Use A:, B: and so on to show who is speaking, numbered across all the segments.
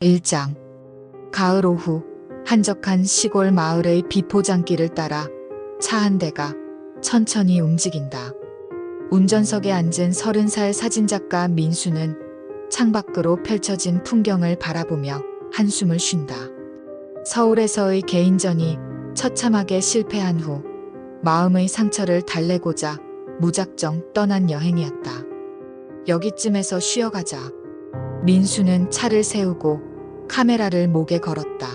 A: 1장. 가을 오후 한적한 시골 마을의 비포장길을 따라 차 한 대가 천천히 움직인다. 운전석에 앉은 30살 사진작가 민수는 창밖으로 펼쳐진 풍경을 바라보며 한숨을 쉰다. 서울에서의 개인전이 처참하게 실패한 후 마음의 상처를 달래고자 무작정 떠난 여행이었다. 여기쯤에서 쉬어가자. 민수는 차를 세우고 카메라를 목에 걸었다.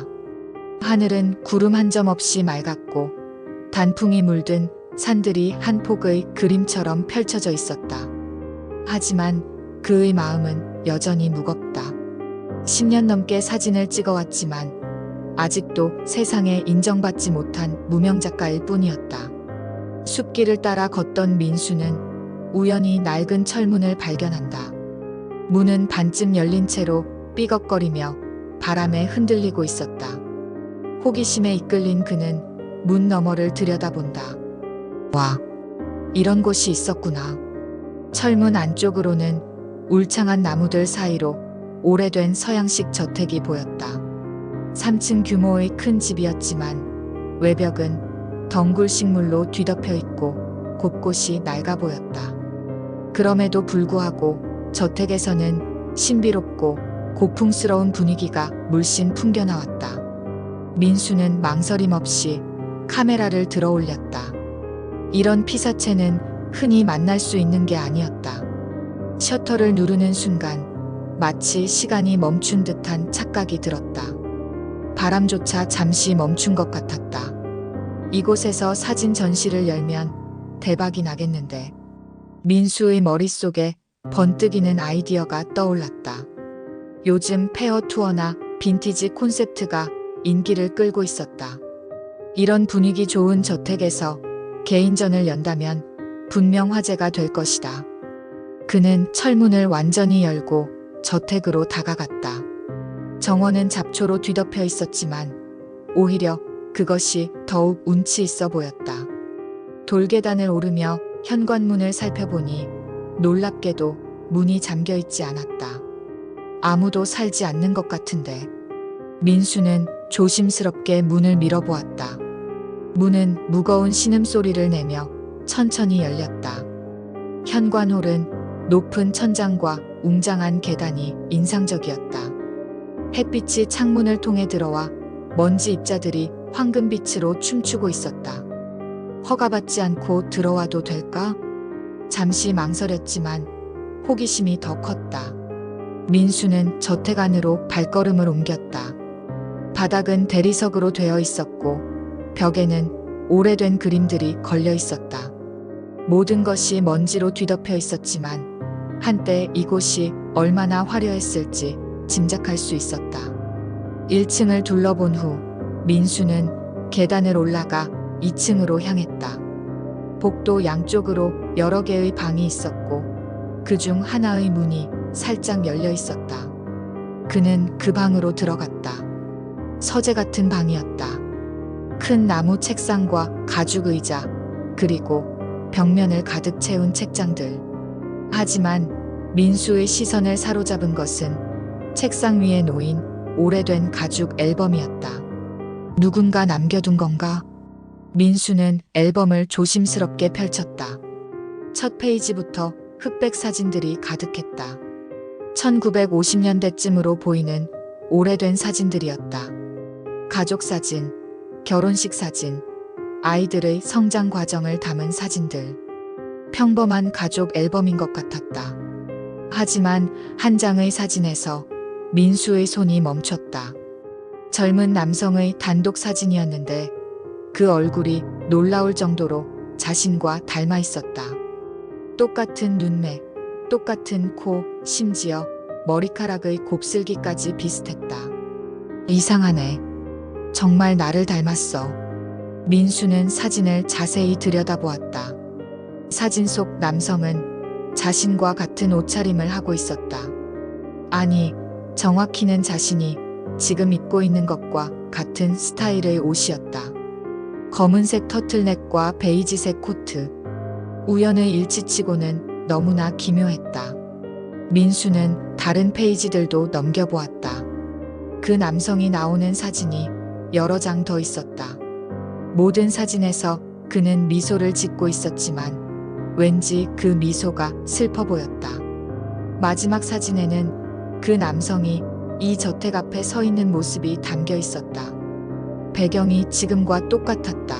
A: 하늘은 구름 한 점 없이 맑았고 단풍이 물든 산들이 한 폭의 그림처럼 펼쳐져 있었다. 하지만 그의 마음은 여전히 무겁다. 10년 넘게 사진을 찍어왔지만 아직도 세상에 인정받지 못한 무명작가일 뿐이었다. 숲길을 따라 걷던 민수는 우연히 낡은 철문을 발견한다. 문은 반쯤 열린 채로 삐걱거리며 바람에 흔들리고 있었다. 호기심에 이끌린 그는 문 너머를 들여다본다. 와, 이런 곳이 있었구나. 철문 안쪽으로는 울창한 나무들 사이로 오래된 서양식 저택이 보였다. 3층 규모의 큰 집이었지만 외벽은 덩굴 식물로 뒤덮여 있고 곳곳이 낡아 보였다. 그럼에도 불구하고 저택에서는 신비롭고 고풍스러운 분위기가 물씬 풍겨나왔다. 민수는 망설임 없이 카메라를 들어 올렸다. 이런 피사체는 흔히 만날 수 있는 게 아니었다. 셔터를 누르는 순간 마치 시간이 멈춘 듯한 착각이 들었다. 바람조차 잠시 멈춘 것 같았다. 이곳에서 사진 전시를 열면 대박이 나겠는데. 민수의 머릿속에 번뜩이는 아이디어가 떠올랐다. 요즘 페어 투어나 빈티지 콘셉트가 인기를 끌고 있었다. 이런 분위기 좋은 저택에서 개인전을 연다면 분명 화제가 될 것이다. 그는 철문을 완전히 열고 저택으로 다가갔다. 정원은 잡초로 뒤덮여 있었지만 오히려 그것이 더욱 운치 있어 보였다. 돌계단을 오르며 현관문을 살펴보니 놀랍게도 문이 잠겨 있지 않았다. 아무도 살지 않는 것 같은데. 민수는 조심스럽게 문을 밀어보았다. 문은 무거운 신음소리를 내며 천천히 열렸다. 현관홀은 높은 천장과 웅장한 계단이 인상적이었다. 햇빛이 창문을 통해 들어와 먼지 입자들이 황금빛으로 춤추고 있었다. 허가받지 않고 들어와도 될까? 잠시 망설였지만 호기심이 더 컸다. 민수는 저택 안으로 발걸음을 옮겼다. 바닥은 대리석으로 되어 있었고 벽에는 오래된 그림들이 걸려 있었다. 모든 것이 먼지로 뒤덮여 있었지만 한때 이곳이 얼마나 화려했을지 짐작할 수 있었다. 1층을 둘러본 후 민수는 계단을 올라가 2층으로 향했다. 복도 양쪽으로 여러 개의 방이 있었고 그중 하나의 문이 살짝 열려 있었다. 그는 그 방으로 들어갔다. 서재 같은 방이었다. 큰 나무 책상과 가죽 의자, 그리고 벽면을 가득 채운 책장들. 하지만 민수의 시선을 사로잡은 것은 책상 위에 놓인 오래된 가죽 앨범이었다. 누군가 남겨둔 건가? 민수는 앨범을 조심스럽게 펼쳤다. 첫 페이지부터 흑백 사진들이 가득했다. 1950년대쯤으로 보이는 오래된 사진들이었다. 가족 사진, 결혼식 사진, 아이들의 성장 과정을 담은 사진들. 평범한 가족 앨범인 것 같았다. 하지만 한 장의 사진에서 민수의 손이 멈췄다. 젊은 남성의 단독 사진이었는데 그 얼굴이 놀라울 정도로 자신과 닮아 있었다. 똑같은 눈매, 똑같은 코, 심지어 머리카락의 곱슬기까지 비슷했다. 이상하네. 정말 나를 닮았어. 민수는 사진을 자세히 들여다보았다. 사진 속 남성은 자신과 같은 옷차림을 하고 있었다. 아니, 정확히는 자신이 지금 입고 있는 것과 같은 스타일의 옷이었다. 검은색 터틀넥과 베이지색 코트. 우연의 일치치고는 너무나 기묘했다. 민수는 다른 페이지들도 넘겨보았다. 그 남성이 나오는 사진이 여러 장 더 있었다. 모든 사진에서 그는 미소를 짓고 있었지만 왠지 그 미소가 슬퍼 보였다. 마지막 사진에는 그 남성이 이 저택 앞에 서 있는 모습이 담겨 있었다. 배경이 지금과 똑같았다.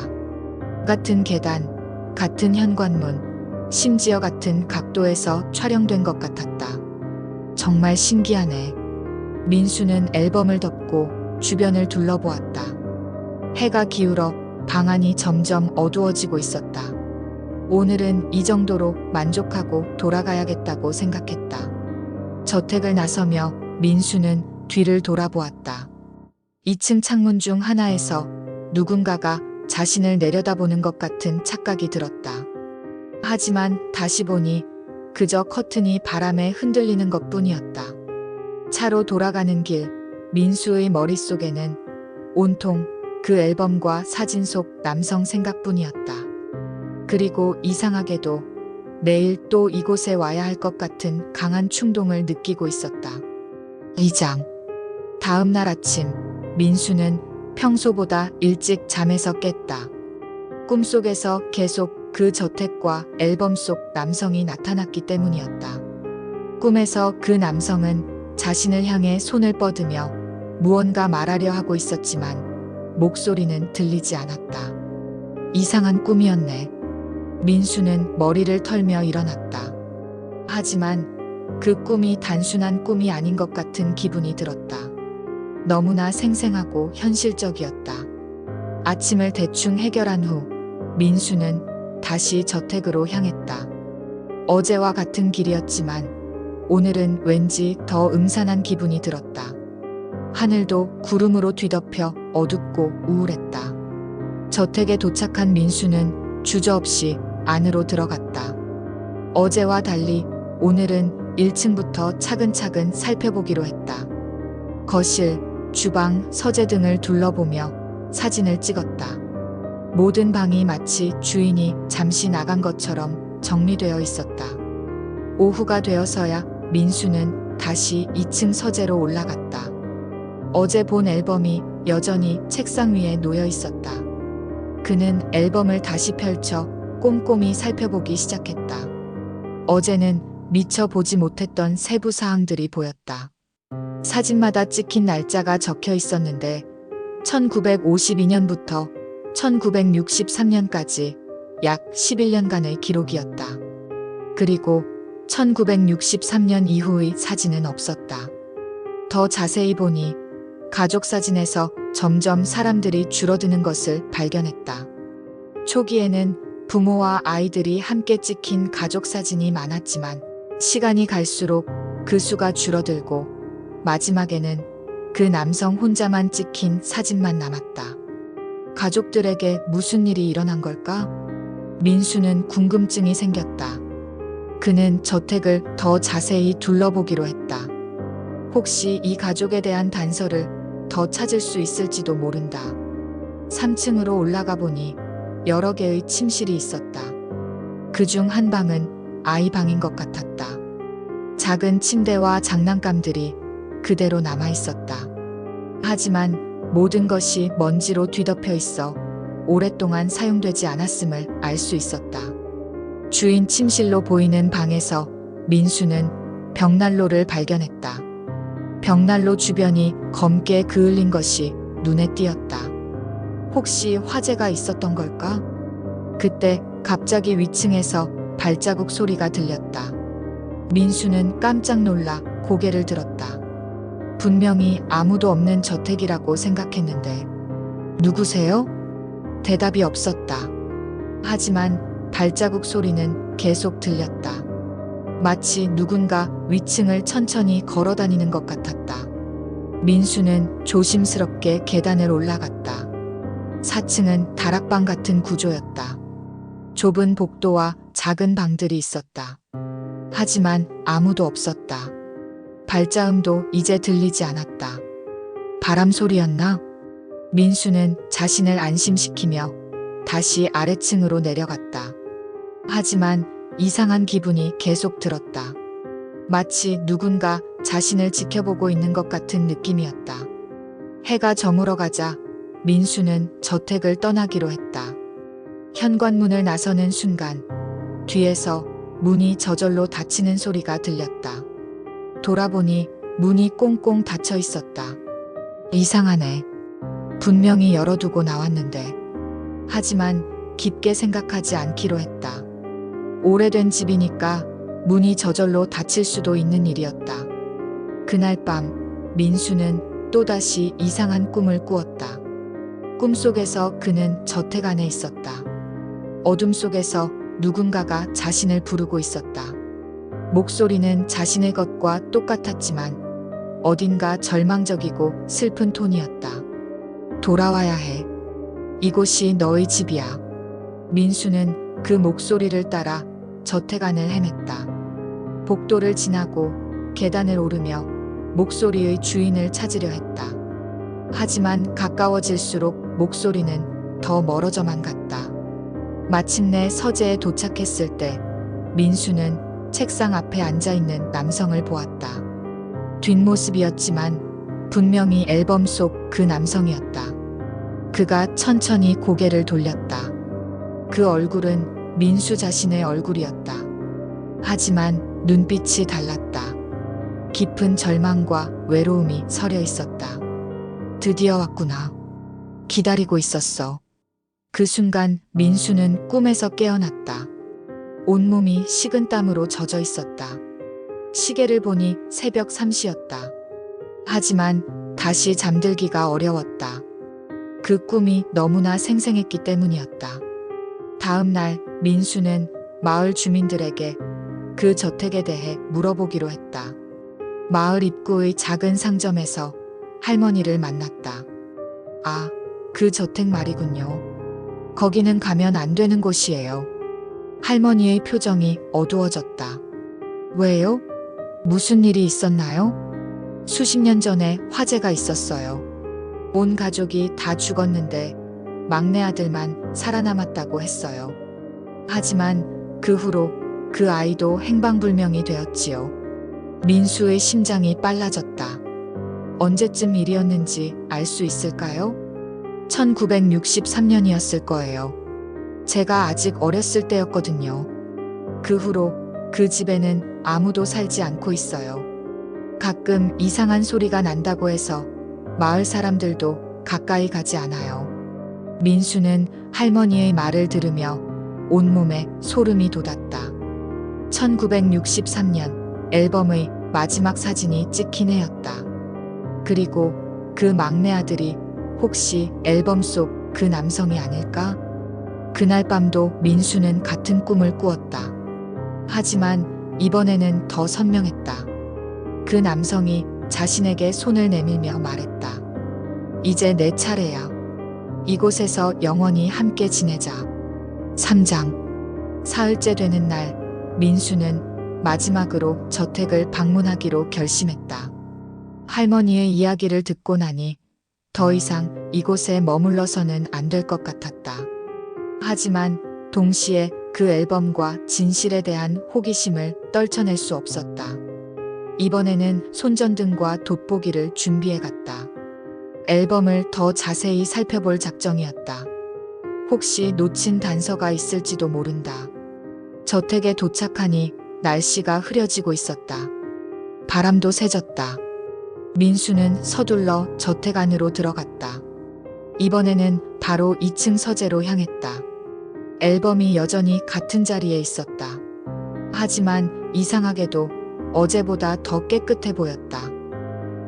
A: 같은 계단, 같은 현관문, 심지어 같은 각도에서 촬영된 것 같았다. 정말 신기하네. 민수는 앨범을 덮고 주변을 둘러보았다. 해가 기울어 방 안이 점점 어두워지고 있었다. 오늘은 이 정도로 만족하고 돌아가야겠다고 생각했다. 저택을 나서며 민수는 뒤를 돌아보았다. 2층 창문 중 하나에서 누군가가 자신을 내려다보는 것 같은 착각이 들었다. 하지만 다시 보니 그저 커튼이 바람에 흔들리는 것뿐이었다. 차로 돌아가는 길, 민수의 머릿속에는 온통 그 앨범과 사진 속 남성 생각뿐이었다. 그리고 이상하게도 내일 또 이곳에 와야 할 것 같은 강한 충동을 느끼고 있었다. 2장. 다음 날 아침, 민수는 평소보다 일찍 잠에서 깼다. 꿈속에서 계속 그 저택과 앨범 속 남성이 나타났기 때문이었다. 꿈에서 그 남성은 자신을 향해 손을 뻗으며 무언가 말하려 하고 있었지만 목소리는 들리지 않았다. 이상한 꿈이었네. 민수는 머리를 털며 일어났다. 하지만 그 꿈이 단순한 꿈이 아닌 것 같은 기분이 들었다. 너무나 생생하고 현실적이었다. 아침을 대충 해결한 후 민수는 다시 저택으로 향했다. 어제와 같은 길이었지만 오늘은 왠지 더 음산한 기분이 들었다. 하늘도 구름으로 뒤덮여 어둡고 우울했다. 저택에 도착한 민수는 주저없이 안으로 들어갔다. 어제와 달리 오늘은 1층부터 차근차근 살펴보기로 했다. 거실, 주방, 서재 등을 둘러보며 사진을 찍었다. 모든 방이 마치 주인이 잠시 나간 것처럼 정리되어 있었다. 오후가 되어서야 민수는 다시 2층 서재로 올라갔다. 어제 본 앨범이 여전히 책상 위에 놓여 있었다. 그는 앨범을 다시 펼쳐 꼼꼼히 살펴보기 시작했다. 어제는 미처 보지 못했던 세부 사항들이 보였다. 사진마다 찍힌 날짜가 적혀 있었는데 1952년부터 1963년까지 약 11년간의 기록이었다. 그리고 1963년 이후의 사진은 없었다. 더 자세히 보니 가족 사진에서 점점 사람들이 줄어드는 것을 발견했다. 초기에는 부모와 아이들이 함께 찍힌 가족 사진이 많았지만 시간이 갈수록 그 수가 줄어들고 마지막에는 그 남성 혼자만 찍힌 사진만 남았다. 가족들에게 무슨 일이 일어난 걸까? 민수는 궁금증이 생겼다. 그는 저택을 더 자세히 둘러보기로 했다. 혹시 이 가족에 대한 단서를 더 찾을 수 있을지도 모른다. 3층으로 올라가 보니 여러 개의 침실이 있었다. 그중 한 방은 아이 방인 것 같았다. 작은 침대와 장난감들이 그대로 남아 있었다. 하지만 모든 것이 먼지로 뒤덮여 있어 오랫동안 사용되지 않았음을 알 수 있었다. 주인 침실로 보이는 방에서 민수는 벽난로를 발견했다. 벽난로 주변이 검게 그을린 것이 눈에 띄었다. 혹시 화재가 있었던 걸까? 그때 갑자기 위층에서 발자국 소리가 들렸다. 민수는 깜짝 놀라 고개를 들었다. 분명히 아무도 없는 저택이라고 생각했는데 누구세요? 대답이 없었다. 하지만 발자국 소리는 계속 들렸다. 마치 누군가 위층을 천천히 걸어 다니는 것 같았다. 민수는 조심스럽게 계단을 올라갔다. 4층은 다락방 같은 구조였다. 좁은 복도와 작은 방들이 있었다. 하지만 아무도 없었다. 발자음도 이제 들리지 않았다. 바람 소리였나? 민수는 자신을 안심시키며 다시 아래층으로 내려갔다. 하지만 이상한 기분이 계속 들었다. 마치 누군가 자신을 지켜보고 있는 것 같은 느낌이었다. 해가 저물어 가자 민수는 저택을 떠나기로 했다. 현관문을 나서는 순간 뒤에서 문이 저절로 닫히는 소리가 들렸다. 돌아보니 문이 꽁꽁 닫혀 있었다. 이상하네. 분명히 열어두고 나왔는데. 하지만 깊게 생각하지 않기로 했다. 오래된 집이니까 문이 저절로 닫힐 수도 있는 일이었다. 그날 밤 민수는 또다시 이상한 꿈을 꾸었다. 꿈속에서 그는 저택 안에 있었다. 어둠 속에서 누군가가 자신을 부르고 있었다. 목소리는 자신의 것과 똑같았지만 어딘가 절망적이고 슬픈 톤이었다. 돌아와야 해. 이곳이 너의 집이야. 민수는 그 목소리를 따라 저택 안을 헤맸다. 복도를 지나고 계단을 오르며 목소리의 주인을 찾으려 했다. 하지만 가까워질수록 목소리는 더 멀어져만 갔다. 마침내 서재에 도착했을 때 민수는 책상 앞에 앉아있는 남성을 보았다. 뒷모습이었지만 분명히 앨범 속 그 남성이었다. 그가 천천히 고개를 돌렸다. 그 얼굴은 민수 자신의 얼굴이었다. 하지만 눈빛이 달랐다. 깊은 절망과 외로움이 서려 있었다. 드디어 왔구나. 기다리고 있었어. 그 순간 민수는 꿈에서 깨어났다. 온몸이 식은땀으로 젖어 있었다. 시계를 보니 새벽 3시였다. 하지만 다시 잠들기가 어려웠다. 그 꿈이 너무나 생생했기 때문이었다. 다음 날 민수는 마을 주민들에게 그 저택에 대해 물어보기로 했다. 마을 입구의 작은 상점에서 할머니를 만났다. 아, 그 저택 말이군요. 거기는 가면 안 되는 곳이에요. 할머니의 표정이 어두워졌다. 왜요? 무슨 일이 있었나요? 수십 년 전에 화재가 있었어요. 온 가족이 다 죽었는데 막내 아들만 살아남았다고 했어요. 하지만 그 후로 그 아이도 행방불명이 되었지요. 민수의 심장이 빨라졌다. 언제쯤 일이었는지 알 수 있을까요? 1963년이었을 거예요. 제가 아직 어렸을 때였거든요. 그 후로 그 집에는 아무도 살지 않고 있어요. 가끔 이상한 소리가 난다고 해서 마을 사람들도 가까이 가지 않아요. 민수는 할머니의 말을 들으며 온몸에 소름이 돋았다. 1963년 앨범의 마지막 사진이 찍힌 해였다. 그리고 그 막내 아들이 혹시 앨범 속 그 남성이 아닐까? 그날 밤도 민수는 같은 꿈을 꾸었다. 하지만 이번에는 더 선명했다. 그 남성이 자신에게 손을 내밀며 말했다. 이제 내 차례야. 이곳에서 영원히 함께 지내자. 3장. 사흘째 되는 날 민수는 마지막으로 저택을 방문하기로 결심했다. 할머니의 이야기를 듣고 나니 더 이상 이곳에 머물러서는 안 될 것 같았다. 하지만 동시에 그 앨범과 진실에 대한 호기심을 떨쳐낼 수 없었다. 이번에는 손전등과 돋보기를 준비해 갔다. 앨범을 더 자세히 살펴볼 작정이었다. 혹시 놓친 단서가 있을지도 모른다. 저택에 도착하니 날씨가 흐려지고 있었다. 바람도 세졌다. 민수는 서둘러 저택 안으로 들어갔다. 이번에는 바로 2층 서재로 향했다. 앨범이 여전히 같은 자리에 있었다. 하지만 이상하게도 어제보다 더 깨끗해 보였다.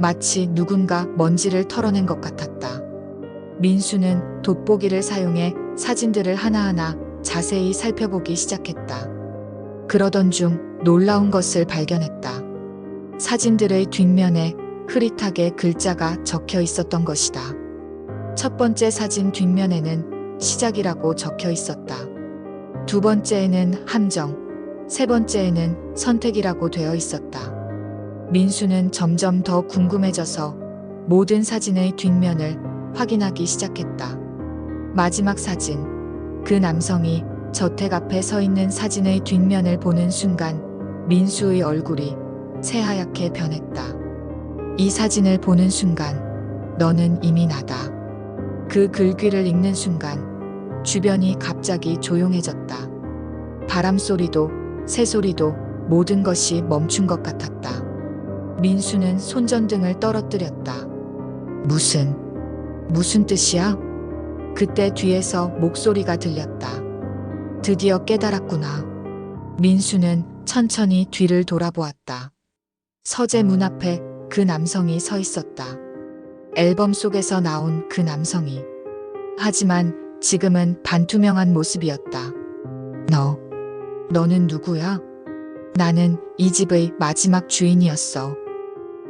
A: 마치 누군가 먼지를 털어낸 것 같았다. 민수는 돋보기를 사용해 사진들을 하나하나 자세히 살펴보기 시작했다. 그러던 중 놀라운 것을 발견했다. 사진들의 뒷면에 흐릿하게 글자가 적혀 있었던 것이다. 첫 번째 사진 뒷면에는 시작이라고 적혀 있었다. 두 번째에는 함정, 세 번째에는 선택이라고 되어 있었다. 민수는 점점 더 궁금해져서 모든 사진의 뒷면을 확인하기 시작했다. 마지막 사진, 그 남성이 저택 앞에 서 있는 사진의 뒷면을 보는 순간 민수의 얼굴이 새하얗게 변했다. 이 사진을 보는 순간 너는 이미 나다. 그 글귀를 읽는 순간 주변이 갑자기 조용해졌다. 바람 소리도 새소리도 모든 것이 멈춘 것 같았다. 민수는 손전등을 떨어뜨렸다. 무슨 뜻이야? 그때 뒤에서 목소리가 들렸다. 드디어 깨달았구나. 민수는 천천히 뒤를 돌아보았다. 서재 문 앞에 그 남성이 서 있었다. 앨범 속에서 나온 그 남성이. 하지만 지금은 반투명한 모습이었다. 너는 누구야? 나는 이 집의 마지막 주인이었어.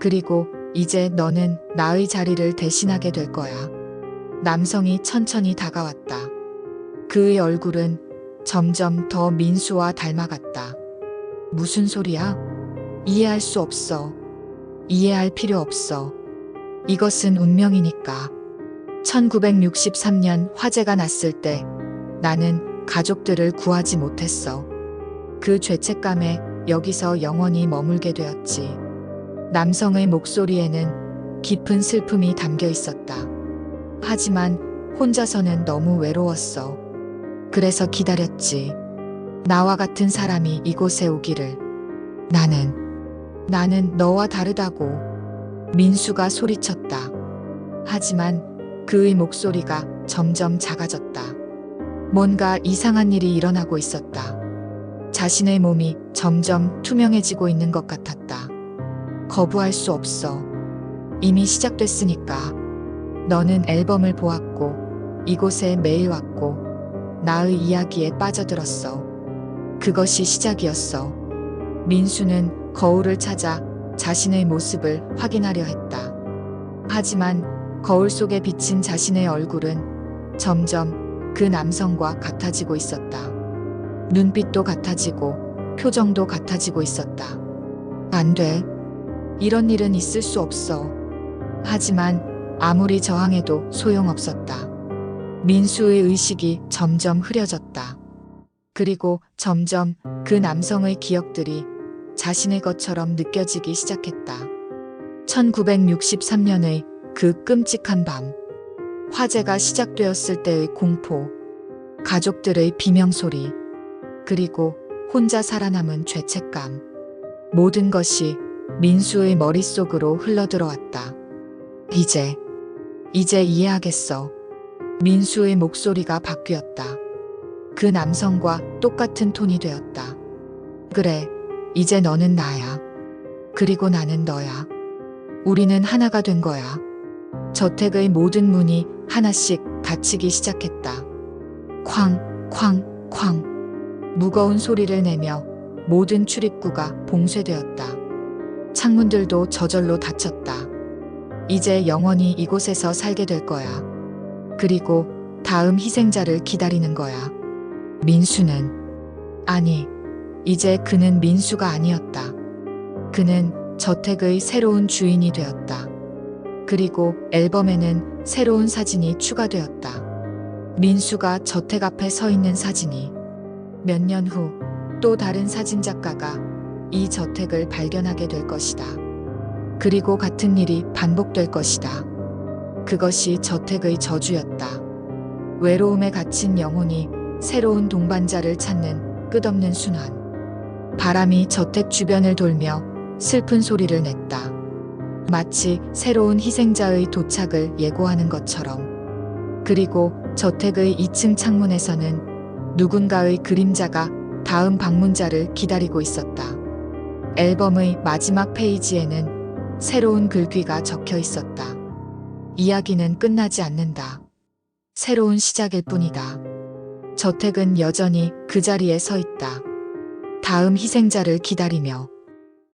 A: 그리고 이제 너는 나의 자리를 대신하게 될 거야. 남성이 천천히 다가왔다. 그의 얼굴은 점점 더 민수와 닮아갔다. 무슨 소리야? 이해할 수 없어. 이해할 필요 없어. 이것은 운명이니까. 1963년 화재가 났을 때 나는 가족들을 구하지 못했어. 그 죄책감에 여기서 영원히 머물게 되었지. 남성의 목소리에는 깊은 슬픔이 담겨 있었다. 하지만 혼자서는 너무 외로웠어. 그래서 기다렸지. 나와 같은 사람이 이곳에 오기를. 나는 너와 다르다고. 민수가 소리쳤다. 하지만 그의 목소리가 점점 작아졌다. 뭔가 이상한 일이 일어나고 있었다. 자신의 몸이 점점 투명해지고 있는 것 같았다. 거부할 수 없어. 이미 시작됐으니까. 너는 앨범을 보았고 이곳에 매일 왔고 나의 이야기에 빠져들었어. 그것이 시작이었어. 민수는 거울을 찾아 자신의 모습을 확인하려 했다. 하지만 거울 속에 비친 자신의 얼굴은 점점 그 남성과 같아지고 있었다. 눈빛도 같아지고 표정도 같아지고 있었다. 안 돼. 이런 일은 있을 수 없어. 하지만 아무리 저항해도 소용없었다. 민수의 의식이 점점 흐려졌다. 그리고 점점 그 남성의 기억들이 자신의 것처럼 느껴지기 시작했다. 1963년의 그 끔찍한 밤. 화재가 시작되었을 때의 공포, 가족들의 비명소리, 그리고 혼자 살아남은 죄책감. 모든 것이 민수의 머릿속으로 흘러들어왔다. 이제 이해하겠어. 민수의 목소리가 바뀌었다. 그 남성과 똑같은 톤이 되었다. 그래, 이제 너는 나야. 그리고 나는 너야. 우리는 하나가 된 거야. 저택의 모든 문이 하나씩 닫히기 시작했다. 쾅, 쾅, 쾅. 무거운 소리를 내며 모든 출입구가 봉쇄되었다. 창문들도 저절로 닫혔다. 이제 영원히 이곳에서 살게 될 거야. 그리고 다음 희생자를 기다리는 거야. 민수는, 아니, 이제 그는 민수가 아니었다. 그는 저택의 새로운 주인이 되었다. 그리고 앨범에는 새로운 사진이 추가되었다. 민수가 저택 앞에 서 있는 사진이. 몇 년 후 또 다른 사진작가가 이 저택을 발견하게 될 것이다. 그리고 같은 일이 반복될 것이다. 그것이 저택의 저주였다. 외로움에 갇힌 영혼이 새로운 동반자를 찾는 끝없는 순환. 바람이 저택 주변을 돌며 슬픈 소리를 냈다. 마치 새로운 희생자의 도착을 예고하는 것처럼. 그리고 저택의 2층 창문에서는 누군가의 그림자가 다음 방문자를 기다리고 있었다. 앨범의 마지막 페이지에는 새로운 글귀가 적혀 있었다. 이야기는 끝나지 않는다. 새로운 시작일 뿐이다. 저택은 여전히 그 자리에 서 있다. 다음 희생자를 기다리며.